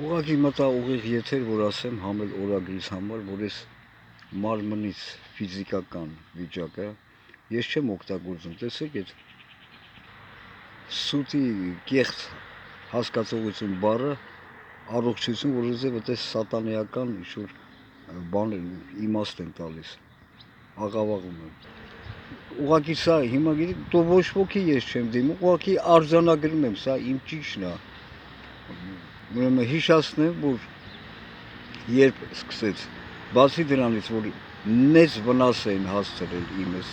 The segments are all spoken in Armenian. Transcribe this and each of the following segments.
Ուղղակի մտա ուղիղ եթեր, որ ասեմ համել օրագրից համար, որ ես մարմնից ֆիզիկական վիճակը ես չեմ օգտագործում, տեսեք այդ սուտի կեղծ հասկացողություն բառը առողջություն, որ ուզեւ այդպես սատանեական ինչ-որ բան իմաստ են տալիս, աղավաղում են։ Ուղղակի սա հիմա գիտեք, դու ոչ ոքի ես չեմ դիմում, ուղղակի արձանագրում եմ, սա իմ ճիշտն է։ Ուրեմն հիշացնեմ, որ երբ սկսեց, բացի դրանից, որ մեծ վնաս էին հասցրել իմս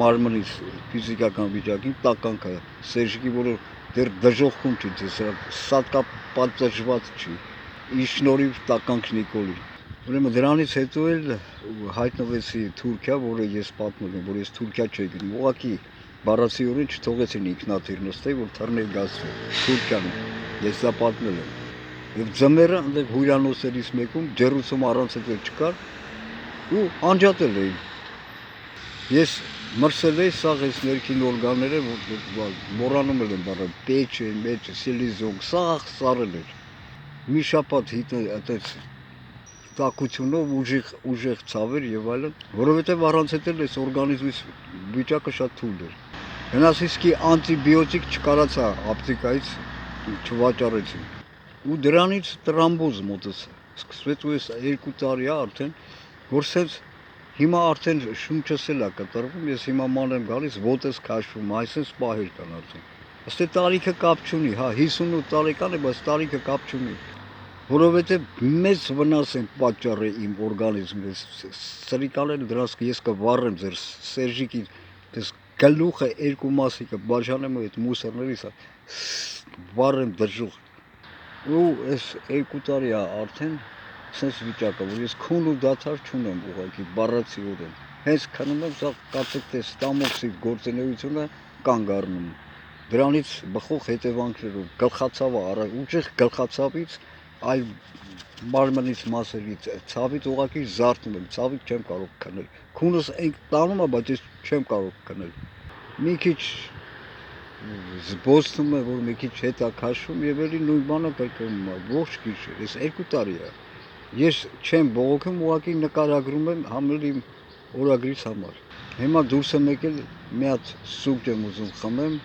մարմնից ֆիզիկական վիճակին, տականքը Սերժիկի, որը դեռ դժոխքում չի, սատկապատժված չի, իր շնորհիվ տականք Նիկոլի։ Ուրեմն դրանից հետո էլ հայտնվեցի Թուրքիա, որը ես պատմել եմ, որ ես Թուրքիա չէի գնում, ուղղակի բառացիորեն չթողեցին ինքնաթիռ նստեի, որ թռնել գացվի Թուրքիան, ես դա պատմել եմ։ Եվ ձմեռը այնտեղ հյուրանոցներից մեկում ջեռուցում առանց այդ չկար ու անջատել էին։ Ես մրսել էի սաղ այս ներքին օրգանները, մոռանում եմ բառը, պեչը, մեջը, սիլիզոն, սաղ սարել էր։ Մի շաբաթ այդպես տակությունով ուժեղ ցավեր եւ այլն, որովհետեւ առանց այդ այս օրգանիզմից վիճակը շատ թույլ էր։ Հնասիսկի անտիբիոտիկ չկարացա ապտիկայից չվաճառեցին։ Ու դրանից տրամբոզ մոտս սկսվեց ու ես 2 տարի է արդեն, որ սենց հիմա արդեն շունչս էլ է կտրվում, ես հիմա ման եմ գալիս, ոտս քաշվում, այսպես պահեր կան արդեն։ Ըստ տարիքը կապ չունի, հա 58 տարեկան է, բայց տարիքը կապ չունի։ Որովհետև մեծ վնաս են պատճառել իմ օրգանիզմին, սրիկաները դրանց ես կվառեմ ձեր Սերժիկի գլուխը երկու մասի կբաժանեմ այդ մուսորներից, վառեմ դժուղ։ Ու այս 2 տարի է արդեն սենց վիճակը, որ ես քուն ու դադար չունեմ ուղղակի բառացիորեն։ Հենց քնում եմ, սա կարծեք թե ստամոքսի գործունեությունը կանգ առնում։ Դրանից բխող հետևանքներով գլխացավը, ուժեղ գլխացավից, այլ մարմնից մասերից ցավից ուղղակի զարթնում եմ, ցավից չեմ կարող քնել։ Քունս այն տանում է, բայց ես չեմ կարող քնել։ Մի քիչ զբոսնում է, որ մի քիչ հետ է քաշում եւ էլի նույն բանը կրկնում է, ողջ գիշեր, այս 2 տարի է։ Ես չեմ բողոքում, ուղղակի նկարագրում եմ համել իմ օրագրից համար։ Հիմա դուրս եմ եկել, մի հատ սուրճ եմ ուզում խմեմ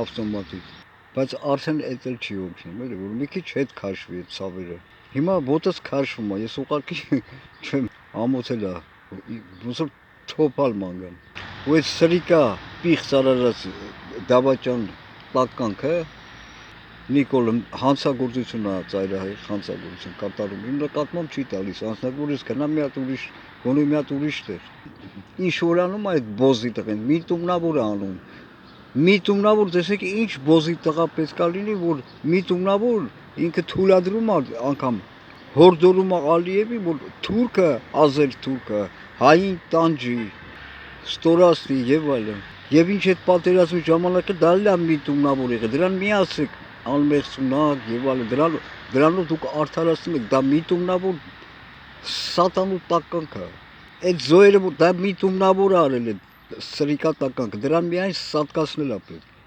ավտոմատիկ, բայց արդեն էդ էլ չի օգնում, էլի որ մի քիչ հետ քաշվի այդ ցավերը։ Հիմա ոտս քաշվում է, ես ուղղակի չեմ ամոթել է, ոնց որ թոփալ մանգան։ Ու այդ սրիկա պիղծ արարած դավաճան տականքը Նիկոլը հանցագործություն է ծայրահեղ, հանցագործություն կատարում, իմ նկատմամբ չի տալիս, անձնական որ ես գնամ մի հատ ուրիշ, գոնե մի հատ ուրիշ տեղ։ Ինչ որ անում այդ բոզի տղեն, միտումնավոր է անում։ Միտումնավոր, տեսեք ինչ բոզի տղա պետք է լինի, որ միտումնավոր ինքը թույլատրում է անգամ հորդորում է Ալիևին, որ թուրքը, ազեր թուրքը, հային տանջի, ստորացնի եւ այլն։ Եվ ինչ այդ պատերազմի ժամանակը դա էլ է միտումնավոր եղել, դրան մի ասեք անմեղսունակ եւ այլն, դրանով դուք արդարացնում եք, դա միտումնավոր սատանու տականք է։ Այդ զոհերը որ դա միտումնավոր արել է սրիկա տականք, դրան միայն սատկացնել է պետք։